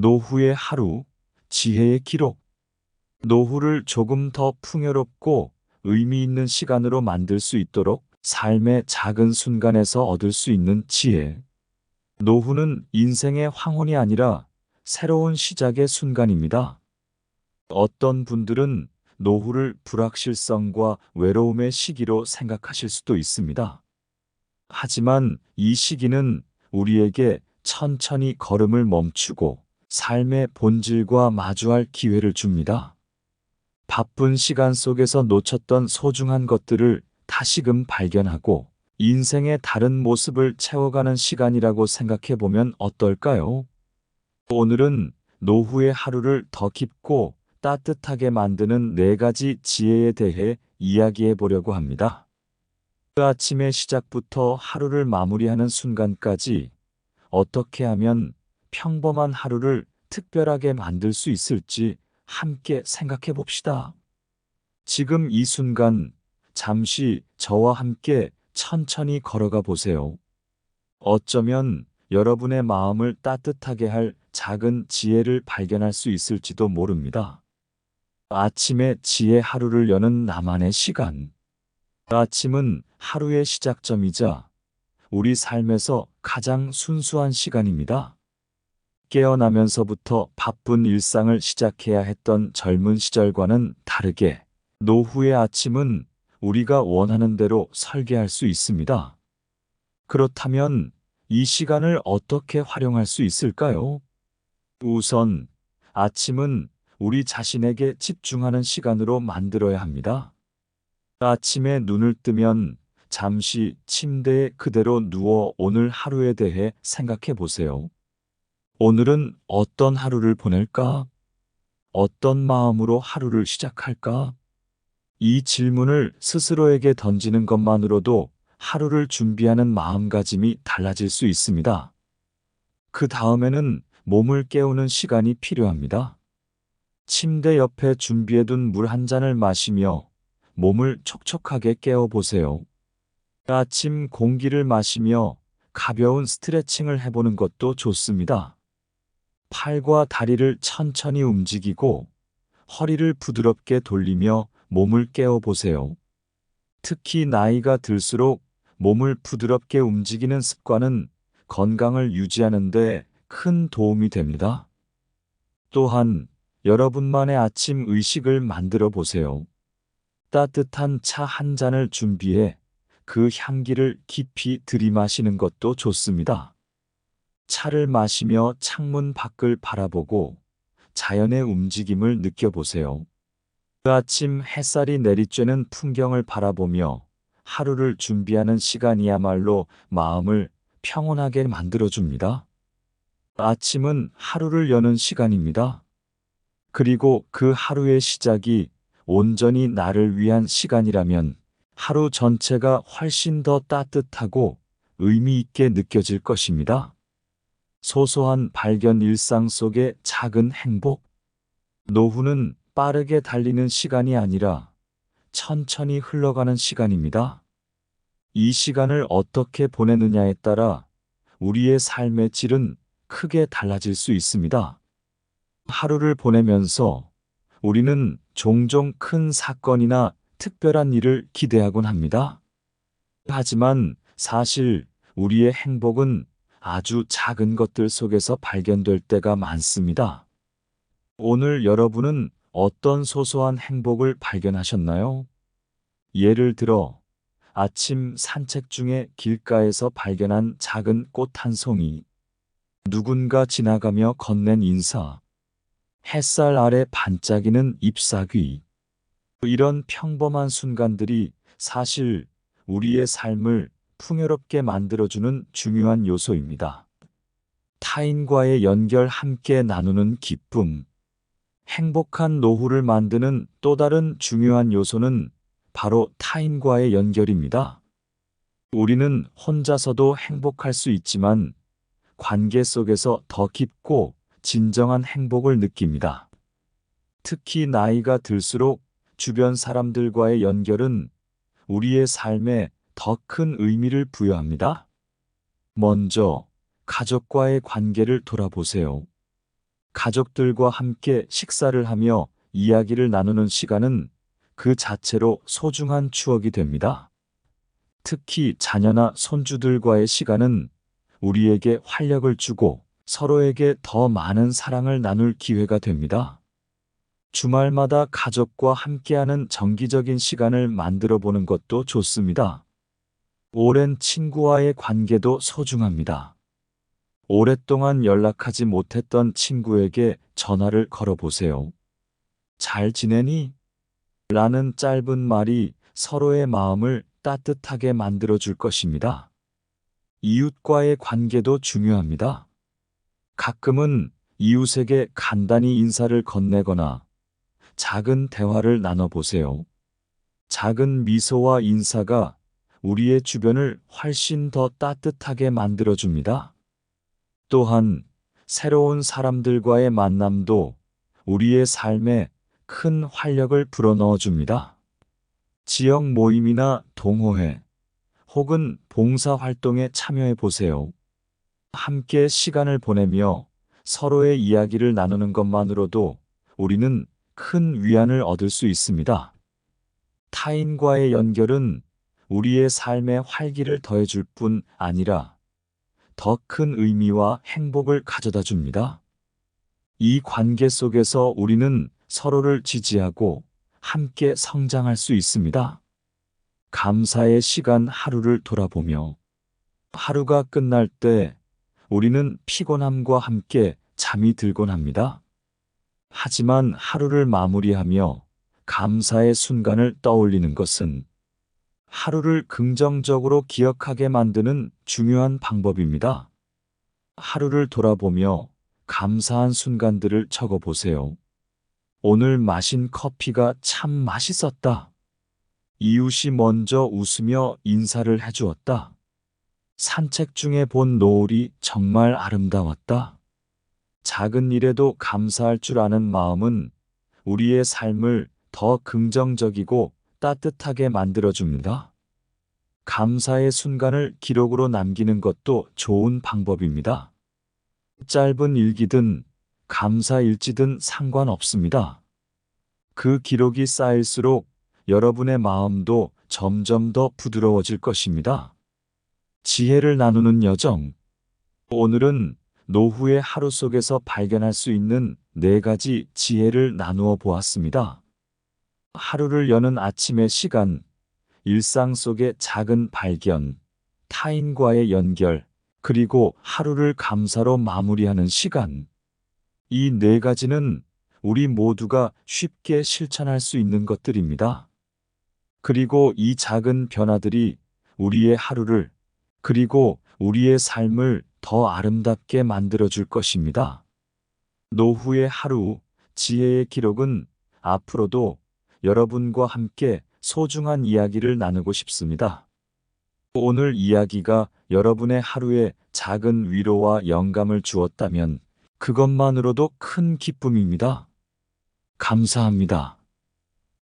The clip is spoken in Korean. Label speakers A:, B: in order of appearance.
A: 노후의 하루, 지혜의 기록. 노후를 조금 더 풍요롭고 의미 있는 시간으로 만들 수 있도록 삶의 작은 순간에서 얻을 수 있는 지혜. 노후는 인생의 황혼이 아니라 새로운 시작의 순간입니다. 어떤 분들은 노후를 불확실성과 외로움의 시기로 생각하실 수도 있습니다. 하지만 이 시기는 우리에게 천천히 걸음을 멈추고 삶의 본질과 마주할 기회를 줍니다. 바쁜 시간 속에서 놓쳤던 소중한 것들을 다시금 발견하고 인생의 다른 모습을 채워가는 시간이라고 생각해 보면 어떨까요? 오늘은 노후의 하루를 더 깊고 따뜻하게 만드는 4가지 지혜에 대해 이야기해 보려고 합니다. 그 아침의 시작부터 하루를 마무리하는 순간까지 어떻게 하면 평범한 하루를 특별하게 만들 수 있을지 함께 생각해 봅시다. 지금 이 순간 잠시 저와 함께 천천히 걸어가 보세요. 어쩌면 여러분의 마음을 따뜻하게 할 작은 지혜를 발견할 수 있을지도 모릅니다. 아침의 지혜 하루를 여는 나만의 시간. 아침은 하루의 시작점이자 우리 삶에서 가장 순수한 시간입니다. 깨어나면서부터 바쁜 일상을 시작해야 했던 젊은 시절과는 다르게 노후의 아침은 우리가 원하는 대로 설계할 수 있습니다. 그렇다면 이 시간을 어떻게 활용할 수 있을까요? 우선 아침은 우리 자신에게 집중하는 시간으로 만들어야 합니다. 아침에 눈을 뜨면 잠시 침대에 그대로 누워 오늘 하루에 대해 생각해 보세요. 오늘은 어떤 하루를 보낼까? 어떤 마음으로 하루를 시작할까? 이 질문을 스스로에게 던지는 것만으로도 하루를 준비하는 마음가짐이 달라질 수 있습니다. 그 다음에는 몸을 깨우는 시간이 필요합니다. 침대 옆에 준비해둔 물 한 잔을 마시며 몸을 촉촉하게 깨워보세요. 아침 공기를 마시며 가벼운 스트레칭을 해보는 것도 좋습니다. 팔과 다리를 천천히 움직이고 허리를 부드럽게 돌리며 몸을 깨워보세요. 특히 나이가 들수록 몸을 부드럽게 움직이는 습관은 건강을 유지하는 데 큰 도움이 됩니다. 또한 여러분만의 아침 의식을 만들어 보세요. 따뜻한 차 한 잔을 준비해 그 향기를 깊이 들이마시는 것도 좋습니다. 차를 마시며 창문 밖을 바라보고 자연의 움직임을 느껴보세요. 그 아침 햇살이 내리쬐는 풍경을 바라보며 하루를 준비하는 시간이야말로 마음을 평온하게 만들어줍니다. 아침은 하루를 여는 시간입니다. 그리고 그 하루의 시작이 온전히 나를 위한 시간이라면 하루 전체가 훨씬 더 따뜻하고 의미 있게 느껴질 것입니다. 소소한 발견 일상 속의 작은 행복. 노후는 빠르게 달리는 시간이 아니라 천천히 흘러가는 시간입니다. 이 시간을 어떻게 보내느냐에 따라 우리의 삶의 질은 크게 달라질 수 있습니다. 하루를 보내면서 우리는 종종 큰 사건이나 특별한 일을 기대하곤 합니다. 하지만 사실 우리의 행복은 아주 작은 것들 속에서 발견될 때가 많습니다. 오늘 여러분은 어떤 소소한 행복을 발견하셨나요? 예를 들어 아침 산책 중에 길가에서 발견한 작은 꽃 한 송이, 누군가 지나가며 건넨 인사, 햇살 아래 반짝이는 잎사귀. 이런 평범한 순간들이 사실 우리의 삶을 풍요롭게 만들어주는 중요한 요소입니다. 타인과의 연결, 함께 나누는 기쁨. 행복한 노후를 만드는 또 다른 중요한 요소는 바로 타인과의 연결입니다. 우리는 혼자서도 행복할 수 있지만 관계 속에서 더 깊고 진정한 행복을 느낍니다. 특히 나이가 들수록 주변 사람들과의 연결은 우리의 삶에 더 큰 의미를 부여합니다. 먼저 가족과의 관계를 돌아보세요. 가족들과 함께 식사를 하며 이야기를 나누는 시간은 그 자체로 소중한 추억이 됩니다. 특히 자녀나 손주들과의 시간은 우리에게 활력을 주고 서로에게 더 많은 사랑을 나눌 기회가 됩니다. 주말마다 가족과 함께하는 정기적인 시간을 만들어 보는 것도 좋습니다. 오랜 친구와의 관계도 소중합니다. 오랫동안 연락하지 못했던 친구에게 전화를 걸어보세요. 잘 지내니? 라는 짧은 말이 서로의 마음을 따뜻하게 만들어줄 것입니다. 이웃과의 관계도 중요합니다. 가끔은 이웃에게 간단히 인사를 건네거나 작은 대화를 나눠보세요. 작은 미소와 인사가 우리의 주변을 훨씬 더 따뜻하게 만들어줍니다. 또한 새로운 사람들과의 만남도 우리의 삶에 큰 활력을 불어넣어줍니다. 지역 모임이나 동호회 혹은 봉사활동에 참여해 보세요. 함께 시간을 보내며 서로의 이야기를 나누는 것만으로도 우리는 큰 위안을 얻을 수 있습니다. 타인과의 연결은 우리의 삶에 활기를 더해줄 뿐 아니라 더 큰 의미와 행복을 가져다 줍니다. 이 관계 속에서 우리는 서로를 지지하고 함께 성장할 수 있습니다. 감사의 시간 하루를 돌아보며 하루가 끝날 때 우리는 피곤함과 함께 잠이 들곤 합니다. 하지만 하루를 마무리하며 감사의 순간을 떠올리는 것은 하루를 긍정적으로 기억하게 만드는 중요한 방법입니다. 하루를 돌아보며 감사한 순간들을 적어보세요. 오늘 마신 커피가 참 맛있었다. 이웃이 먼저 웃으며 인사를 해주었다. 산책 중에 본 노을이 정말 아름다웠다. 작은 일에도 감사할 줄 아는 마음은 우리의 삶을 더 긍정적이고 따뜻하게 만들어줍니다. 감사의 순간을 기록으로 남기는 것도 좋은 방법입니다. 짧은 일기든 감사 일지든 상관없습니다. 그 기록이 쌓일수록 여러분의 마음도 점점 더 부드러워질 것입니다. 지혜를 나누는 여정. 오늘은 노후의 하루 속에서 발견할 수 있는 4가지 지혜를 나누어 보았습니다. 하루를 여는 아침의 시간, 일상 속의 작은 발견, 타인과의 연결, 그리고 하루를 감사로 마무리하는 시간. 이 4가지는 우리 모두가 쉽게 실천할 수 있는 것들입니다. 그리고 이 작은 변화들이 우리의 하루를, 그리고 우리의 삶을 더 아름답게 만들어줄 것입니다. 노후의 하루, 지혜의 기록은 앞으로도 여러분과 함께 소중한 이야기를 나누고 싶습니다. 오늘 이야기가 여러분의 하루에 작은 위로와 영감을 주었다면 그것만으로도 큰 기쁨입니다. 감사합니다.